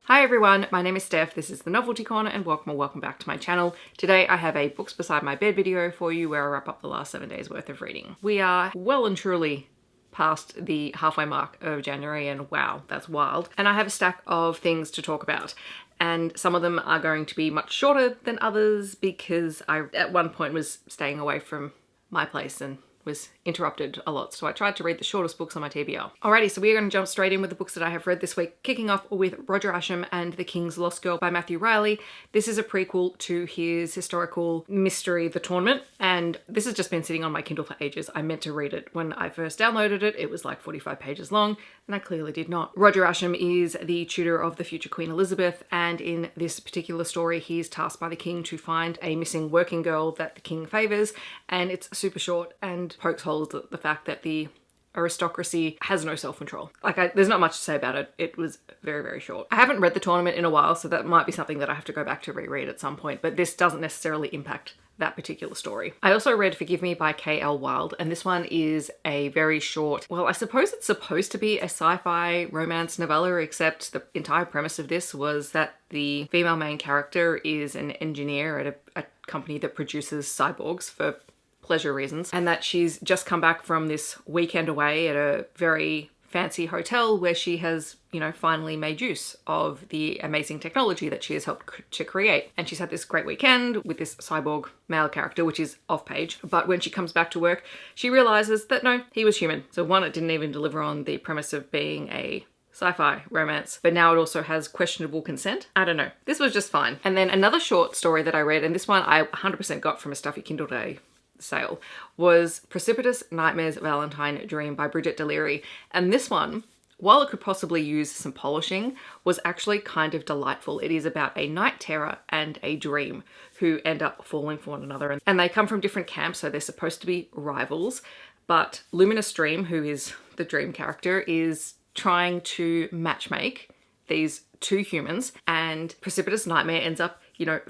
Hi everyone, my name is Steph, this is the Novelty Corner and welcome back to my channel. Today I have a books beside my bed video for you where I wrap up the last 7 days worth of reading. We are well and truly past the halfway mark of January and wow, that's wild. And I have a stack of things to talk about. And some of them are going to be much shorter than others because I at one point was staying away from my place and was interrupted a lot, so I tried to read the shortest books on my TBR. Alrighty, so we're going to jump straight in with the books that I have read this week, kicking off with Roger Ascham and The King's Lost Girl by Matthew Reilly. This is a prequel to his historical mystery, The Tournament, and this has just been sitting on my Kindle for ages. I meant to read it when I first downloaded it. It was like 45 pages long, and I clearly did not. Roger Ascham is the tutor of the future Queen Elizabeth, and in this particular story, he's tasked by the king to find a missing working girl that the king favours, and it's super short and pokes holes at the fact that the aristocracy has no self-control. There's not much to say about it. It was very, very short. I haven't read The Tournament in a while, so that might be something that I have to go back to reread at some point, but this doesn't necessarily impact that particular story. I also read Forgive Me by K.L. Wilde, and this one is a very short, well, I suppose it's supposed to be a sci-fi romance novella, except the entire premise of this was that the female main character is an engineer at a company that produces cyborgs for pleasure reasons, and that she's just come back from this weekend away at a very fancy hotel where she has, finally made use of the amazing technology that she has helped to create. And she's had this great weekend with this cyborg male character, which is off page. But when she comes back to work, she realizes that no, he was human. So one, it didn't even deliver on the premise of being a sci-fi romance, but now it also has questionable consent. I don't know. This was just fine. And then another short story that I read, and this one I 100% got from a Stuffy Kindle Day sale, was Precipitous, Nightmares, Valentine, Dream by Brigitte Delery. And this one, while it could possibly use some polishing, was actually kind of delightful. It is about a night terror and a dream who end up falling for one another. And they come from different camps, so they're supposed to be rivals. But Luminous Dream, who is the dream character, is trying to matchmake these two humans, and Precipitous Nightmare ends up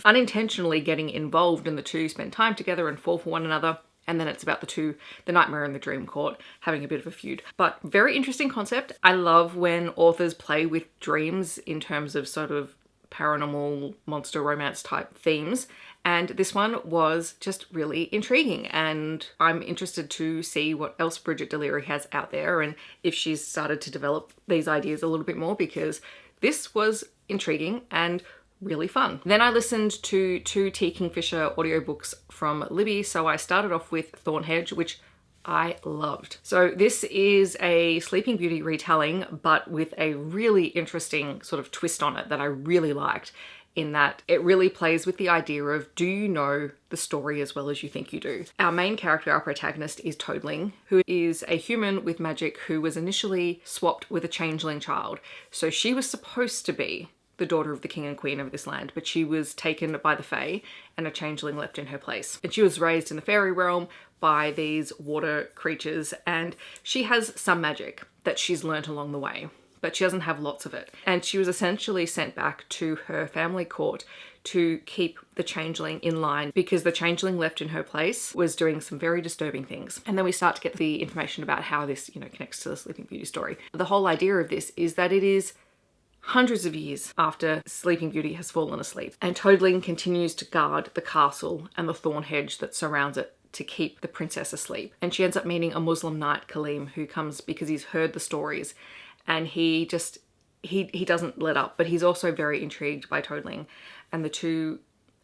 unintentionally getting involved, and the two spend time together and fall for one another. And then it's about the Nightmare and the Dream Court, having a bit of a feud. But very interesting concept. I love when authors play with dreams in terms of sort of paranormal monster romance type themes. And this one was just really intriguing, and I'm interested to see what else Brigitte Delery has out there and if she's started to develop these ideas a little bit more, because this was intriguing and really fun. Then I listened to two Kingfisher audiobooks from Libby. So I started off with Thornhedge, which I loved. So this is a Sleeping Beauty retelling, but with a really interesting sort of twist on it that I really liked, in that it really plays with the idea of, do you know the story as well as you think you do? Our main character, our protagonist, is Toadling, who is a human with magic who was initially swapped with a changeling child. So she was supposed to be the daughter of the king and queen of this land, but she was taken by the Fae and a changeling left in her place. And she was raised in the fairy realm by these water creatures, and she has some magic that she's learnt along the way, but she doesn't have lots of it. And she was essentially sent back to her family court to keep the changeling in line, because the changeling left in her place was doing some very disturbing things. And then we start to get the information about how this, connects to the Sleeping Beauty story. The whole idea of this is that it is hundreds of years after Sleeping Beauty has fallen asleep, and Toadling continues to guard the castle and the thorn hedge that surrounds it to keep the princess asleep. And she ends up meeting a Muslim knight, Kaleem, who comes because he's heard the stories, and he doesn't let up, but he's also very intrigued by Toadling, and the two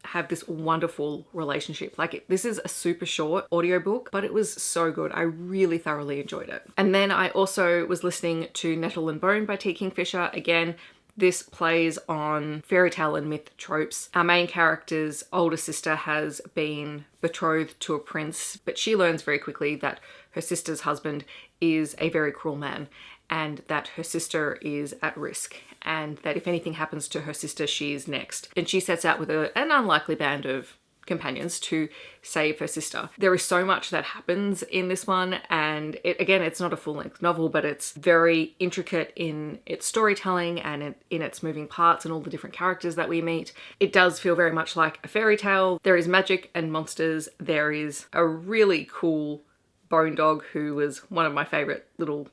have this wonderful relationship. This is a super short audiobook, but it was so good. I really thoroughly enjoyed it. And then I also was listening to Nettle and Bone by T. Kingfisher. Again, this plays on fairy tale and myth tropes. Our main character's older sister has been betrothed to a prince, but she learns very quickly that her sister's husband is a very cruel man, and that her sister is at risk, and that if anything happens to her sister, she's next. And she sets out with an unlikely band of companions to save her sister. There is so much that happens in this one, and it's not a full-length novel, but it's very intricate in its storytelling and in its moving parts and all the different characters that we meet. It does feel very much like a fairy tale. There is magic and monsters. There is a really cool bone dog who was one of my favorite little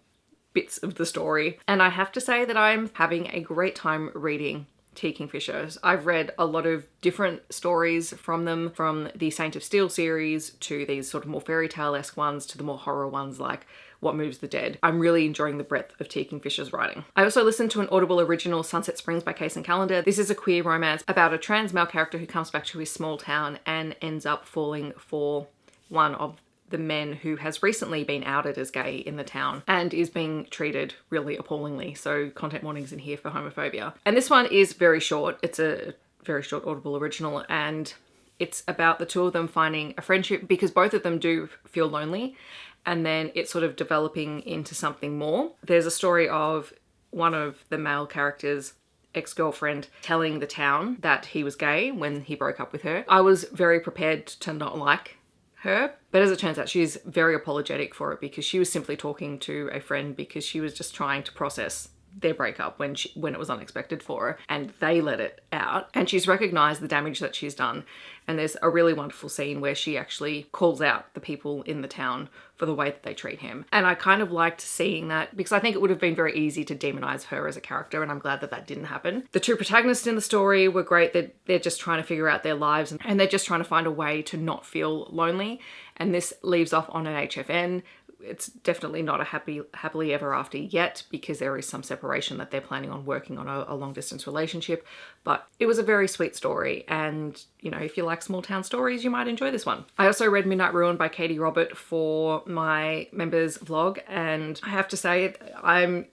bits of the story. And I have to say that I'm having a great time reading Kingfisher. I've read a lot of different stories from them, from the Saint of Steel series to these sort of more fairy tale-esque ones to the more horror ones like What Moves the Dead. I'm really enjoying the breadth of Kingfisher's writing. I also listened to an Audible original, Sunset Springs by Kacen Callender. This is a queer romance about a trans male character who comes back to his small town and ends up falling for one of the men who has recently been outed as gay in the town and is being treated really appallingly. So content warnings in here for homophobia. And this one is very short. It's a very short Audible original, and it's about the two of them finding a friendship because both of them do feel lonely, and then it's sort of developing into something more. There's a story of one of the male characters' ex-girlfriend telling the town that he was gay when he broke up with her. I was very prepared to not like her, but as it turns out, she's very apologetic for it because she was simply talking to a friend because she was just trying to process their breakup when it was unexpected for her, and they let it out, and she's recognized the damage that she's done. And there's a really wonderful scene where she actually calls out the people in the town for the way that they treat him. And I kind of liked seeing that because I think it would have been very easy to demonize her as a character, and I'm glad that that didn't happen. The two protagonists in the story were great. They're just trying to figure out their lives and they're just trying to find a way to not feel lonely. And this leaves off on an HFN. It's definitely not a happily ever after yet because there is some separation that they're planning on working on a long distance relationship. But it was a very sweet story, and you know, if you like small town stories, you might enjoy this one. I also read Midnight Ruin by Katie Robert for my members vlog, and I have to say I'm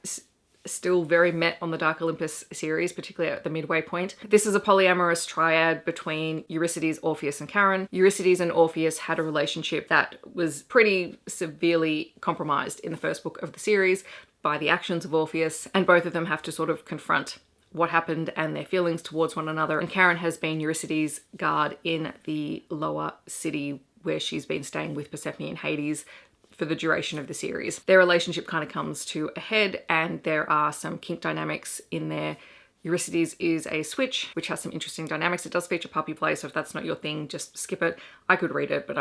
still very met on the Dark Olympus series, particularly at the midway point. This is a polyamorous triad between Eurycides, Orpheus and Charon. Eurycides and Orpheus had a relationship that was pretty severely compromised in the first book of the series by the actions of Orpheus, and both of them have to sort of confront what happened and their feelings towards one another. And Charon has been Eurycides' guard in the lower city where she's been staying with Persephone and Hades for the duration of the series. Their relationship kind of comes to a head, and there are some kink dynamics in there. Eurycides is a switch, which has some interesting dynamics. It does feature puppy play, so if that's not your thing, just skip it. I could read it, but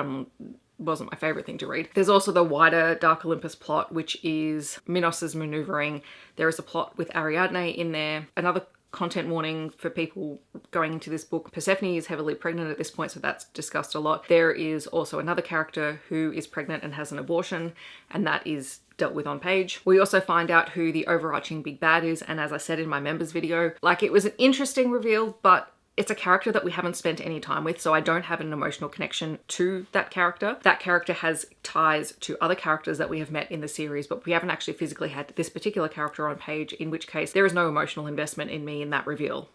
wasn't my favorite thing to read. There's also the wider Dark Olympus plot, which is Minos's maneuvering. There is a plot with Ariadne in there. Another content warning for people going into this book: Persephone is heavily pregnant at this point, so that's discussed a lot. There is also another character who is pregnant and has an abortion, and that is dealt with on page. We also find out who the overarching big bad is, and as I said in my members video, like, it was an interesting reveal, but it's a character that we haven't spent any time with, so I don't have an emotional connection to that character. That character has ties to other characters that we have met in the series, but we haven't actually physically had this particular character on page, in which case there is no emotional investment in me in that reveal.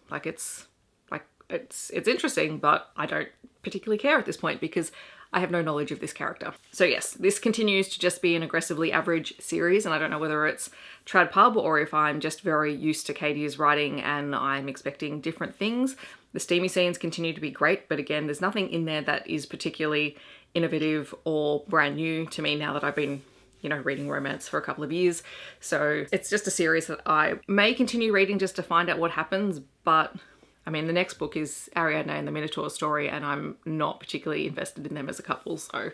It's interesting, but I don't particularly care at this point because I have no knowledge of this character. So yes, this continues to just be an aggressively average series, and I don't know whether it's trad pub or if I'm just very used to Katee's writing and I'm expecting different things. The steamy scenes continue to be great, but again, there's nothing in there that is particularly innovative or brand new to me now that I've been, you know, reading romance for a couple of years. So it's just a series that I may continue reading just to find out what happens, but I mean, the next book is Ariadne and the Minotaur story, and I'm not particularly invested in them as a couple, so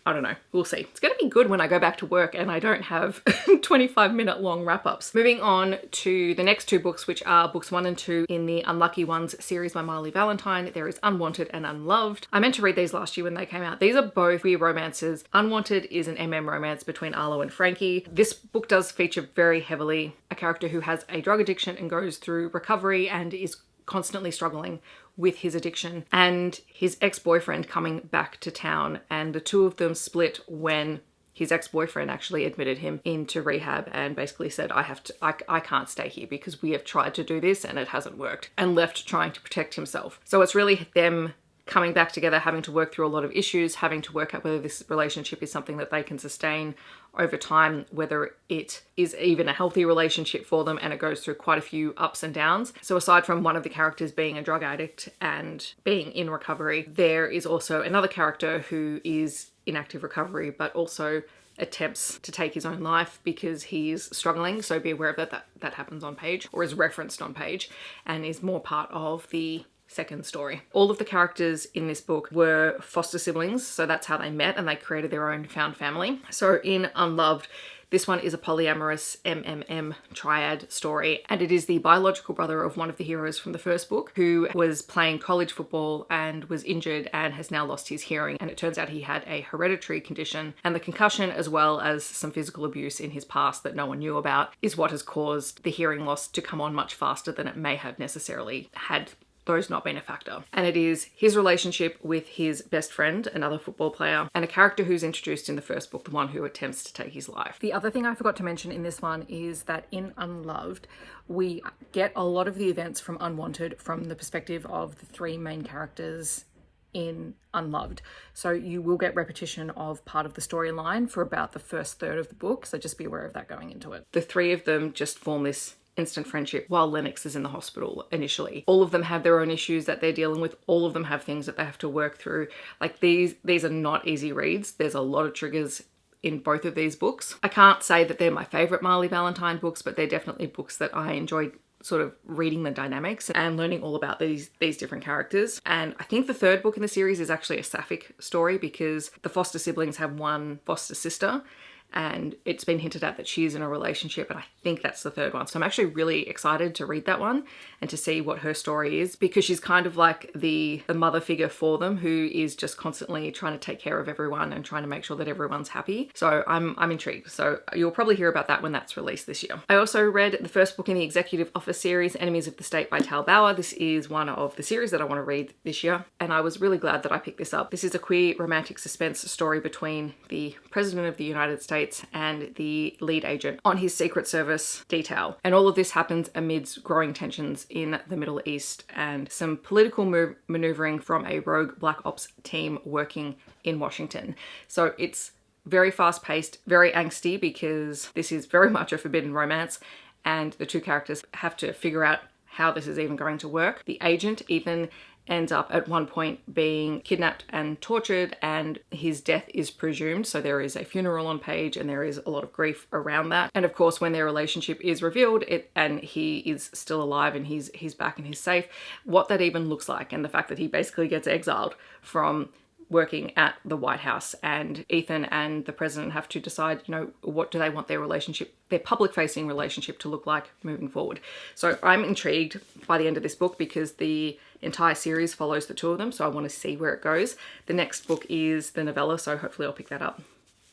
I don't know. We'll see. It's going to be good when I go back to work and I don't have 25-minute long wrap-ups. Moving on to the next two books, which are books 1 and 2 in the Unlucky Ones series by Marley Valentine. There is Unwanted and Unloved. I meant to read these last year when they came out. These are both queer romances. Unwanted is an romance between Arlo and Frankie. This book does feature very heavily a character who has a drug addiction and goes through recovery and is constantly struggling with his addiction, and his ex-boyfriend coming back to town, and the two of them split when his ex-boyfriend actually admitted him into rehab and basically said, I can't stay here because we have tried to do this and it hasn't worked, and left trying to protect himself. So it's really them coming back together, having to work through a lot of issues, having to work out whether this relationship is something that they can sustain over time, whether it is even a healthy relationship for them, and it goes through quite a few ups and downs. So aside from one of the characters being a drug addict and being in recovery, there is also another character who is in active recovery, but also attempts to take his own life because he's struggling. So be aware of that happens on page, or is referenced on page, and is more part of the second story. All of the characters in this book were foster siblings, so that's how they met and they created their own found family. So in Unloved, This one is a polyamorous MMM triad story, and it is the biological brother of one of the heroes from the first book who was playing college football and was injured and has now lost his hearing. And it turns out he had a hereditary condition, and the concussion, as well as some physical abuse in his past that no one knew about, is what has caused the hearing loss to come on much faster than it may have necessarily had those not been a factor. And it is his relationship with his best friend, another football player, and a character who's introduced in the first book, the one who attempts to take his life. The other thing I forgot to mention in this one is that in Unloved, we get a lot of the events from Unwanted from the perspective of the three main characters in Unloved. So you will get repetition of part of the storyline for about the first third of the book, so just be aware of that going into it. The three of them just form this instant friendship while Lennox is in the hospital initially. All of them have their own issues that they're dealing with. All of them have things that they have to work through. Like these are not easy reads. There's a lot of triggers in both of these books. I can't say that they're my favorite Marley Valentine books, but they're definitely books that I enjoyed sort of reading the dynamics and learning all about these different characters. And I think the third book in the series is actually a sapphic story because the foster siblings have one foster sister, and it's been hinted at that she's in a relationship, and I think that's the third one. So I'm actually really excited to read that one and to see what her story is, because she's kind of like the mother figure for them, who is just constantly trying to take care of everyone and trying to make sure that everyone's happy. So I'm intrigued. So you'll probably hear about that when that's released this year. I also read the first book in the Executive Office series, Enemies of the State by Bauer. This is one of the series that I want to read this year, and I was really glad that I picked this up. This is a queer romantic suspense story between the President of the United States and the lead agent on his Secret Service detail. And all of this happens amidst growing tensions in the Middle East and some political maneuvering from a rogue Black Ops team working in Washington. So it's very fast paced, very angsty, because this is very much a forbidden romance and the two characters have to figure out how this is even going to work. The agent, Ethan, ends up at one point being kidnapped and tortured, and his death is presumed. So there is a funeral on page and there is a lot of grief around that. And of course, when their relationship is revealed and he is still alive and he's back and he's safe, what that even looks like, and the fact that he basically gets exiled from working at the White House, and Ethan and the president have to decide, you know, what do they want their relationship, their public-facing relationship, to look like moving forward. So I'm intrigued by the end of this book because the entire series follows the two of them, so I want to see where it goes. The next book is the novella, so hopefully I'll pick that up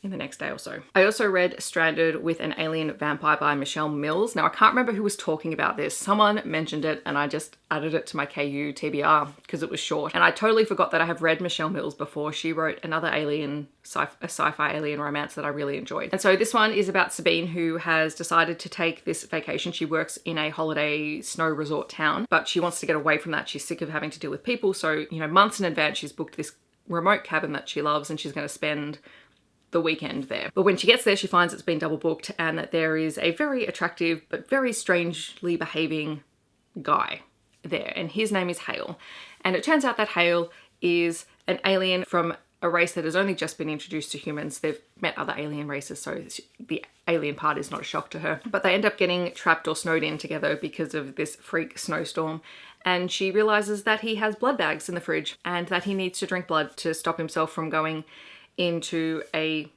in the next day or so. I also read Stranded with an Alien Vampire by Michele Mills. Now I can't remember who was talking about this. Someone mentioned it and I just added it to my KU TBR because it was short. And I totally forgot that I have read Michele Mills before. She wrote another sci-fi alien romance that I really enjoyed. And so this one is about Sabine, who has decided to take this vacation. She works in a holiday snow resort town, but she wants to get away from that. She's sick of having to deal with people. So, you know, months in advance, she's booked this remote cabin that she loves and she's going to spend the weekend there. But when she gets there, she finds it's been double booked and that there is a very attractive but very strangely behaving guy there, and his name is Heir. And it turns out that Heir is an alien from a race that has only just been introduced to humans. They've met other alien races, so the alien part is not a shock to her. But they end up getting trapped or snowed in together because of this freak snowstorm. And she realizes that he has blood bags in the fridge and that he needs to drink blood to stop himself from going into a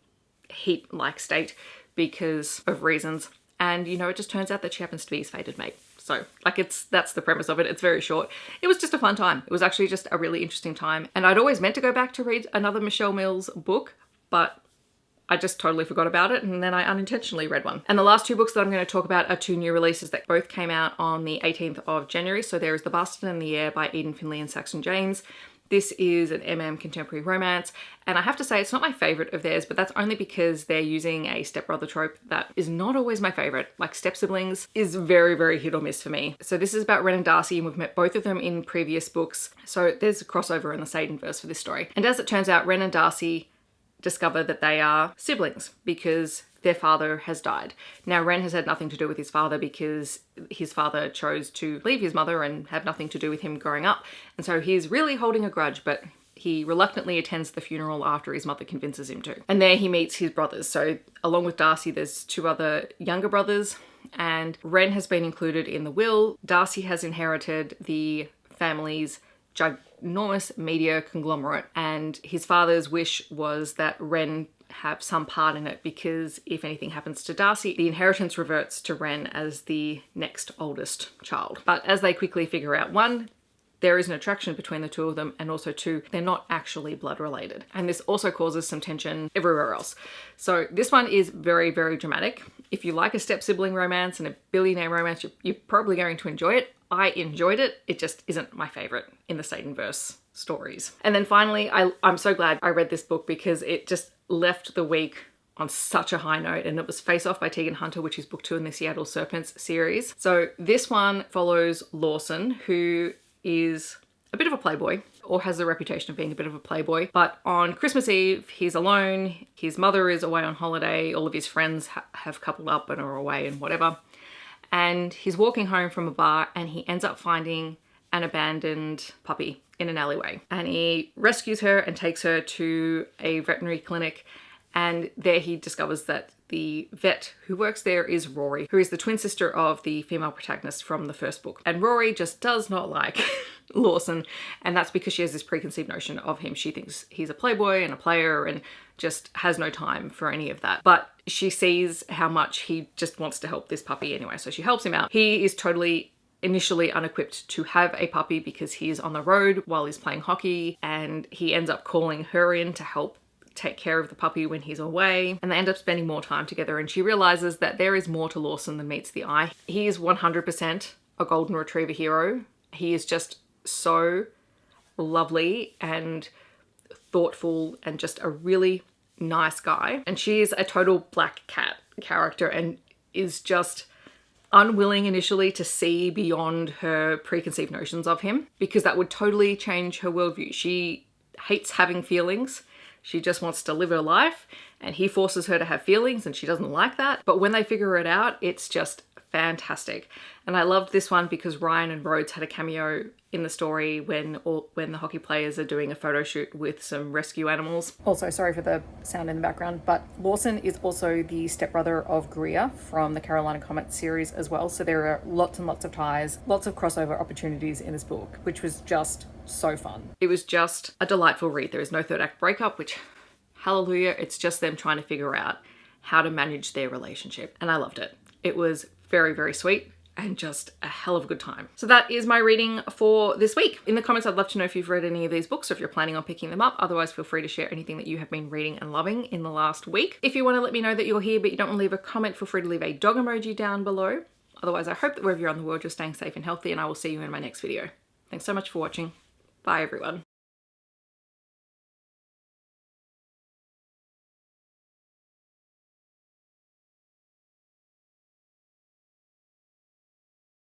heat-like state because of reasons. And, you know, it just turns out that she happens to be his fated mate. So, like, that's the premise of it. It's very short. It was just a fun time. It was actually just a really interesting time. And I'd always meant to go back to read another Michele Mills book, but I just totally forgot about it, and then I unintentionally read one. And the last two books that I'm going to talk about are two new releases that both came out on the 18th of January. So there is The Bastard and the Heir by Eden Finley and Saxon James. This is an MM contemporary romance, and I have to say it's not my favorite of theirs, but that's only because they're using a stepbrother trope that is not always my favorite. Like, step siblings is very, very hit or miss for me. So this is about Ren and Darcy, and we've met both of them in previous books. So there's a crossover in the Satan verse for this story. And as it turns out, Ren and Darcy discover that they are siblings because their father has died. Now, Ren has had nothing to do with his father because his father chose to leave his mother and have nothing to do with him growing up. And so he's really holding a grudge, but he reluctantly attends the funeral after his mother convinces him to. And there he meets his brothers. So along with Darcy, there's two other younger brothers, and Ren has been included in the will. Darcy has inherited the family's ginormous media conglomerate, and his father's wish was that Ren have some part in it, because if anything happens to Darcy, the inheritance reverts to Ren as the next oldest child. But as they quickly figure out, one, there is an attraction between the two of them, and also two, they're not actually blood related. And this also causes some tension everywhere else. So this one is very, very dramatic. If you like a step-sibling romance and a billionaire romance, you're probably going to enjoy it. I enjoyed it. It just isn't my favorite in the Satan-verse stories. And then finally, I'm so glad I read this book, because it just left the week on such a high note, and it was Face Off by Teagan Hunter, which is book 2 in the Seattle Serpents series. So this one follows Lawson, who is a bit of a playboy, or has the reputation of being a bit of a playboy. But on Christmas Eve, he's alone. His mother is away on holiday. All of his friends have coupled up and are away and whatever. And he's walking home from a bar, and he ends up finding an abandoned puppy in an alleyway. And he rescues her and takes her to a veterinary clinic. And there he discovers that the vet who works there is Rory, who is the twin sister of the female protagonist from the first book. And Rory just does not like Lawson, and that's because she has this preconceived notion of him. She thinks he's a playboy and a player and just has no time for any of that. But she sees how much he just wants to help this puppy anyway, so she helps him out. He is totally initially unequipped to have a puppy because he is on the road while he's playing hockey, and he ends up calling her in to help take care of the puppy when he's away, and they end up spending more time together, and she realizes that there is more to Lawson than meets the eye. He is 100% a golden retriever hero. He is just so lovely and thoughtful and just a really nice guy. And she is a total black cat character and is just unwilling initially to see beyond her preconceived notions of him, because that would totally change her worldview. She hates having feelings. She just wants to live her life, and he forces her to have feelings, and she doesn't like that. But when they figure it out, it's just fantastic. And I loved this one because Ryan and Rhodes had a cameo in the story when the hockey players are doing a photo shoot with some rescue animals. Also, sorry for the sound in the background, but Lawson is also the stepbrother of Greer from the Carolina Comet series as well. So there are lots and lots of ties, lots of crossover opportunities in this book, which was just so fun. It was just a delightful read. There is no third act breakup, which, hallelujah, it's just them trying to figure out how to manage their relationship. And I loved it. It was very, very sweet and just a hell of a good time. So that is my reading for this week. In the comments, I'd love to know if you've read any of these books or if you're planning on picking them up. Otherwise, feel free to share anything that you have been reading and loving in the last week. If you want to let me know that you're here but you don't want to leave a comment, feel free to leave a dog emoji down below. Otherwise, I hope that wherever you're on the world, you're staying safe and healthy, and I will see you in my next video. Thanks so much for watching. Bye, everyone.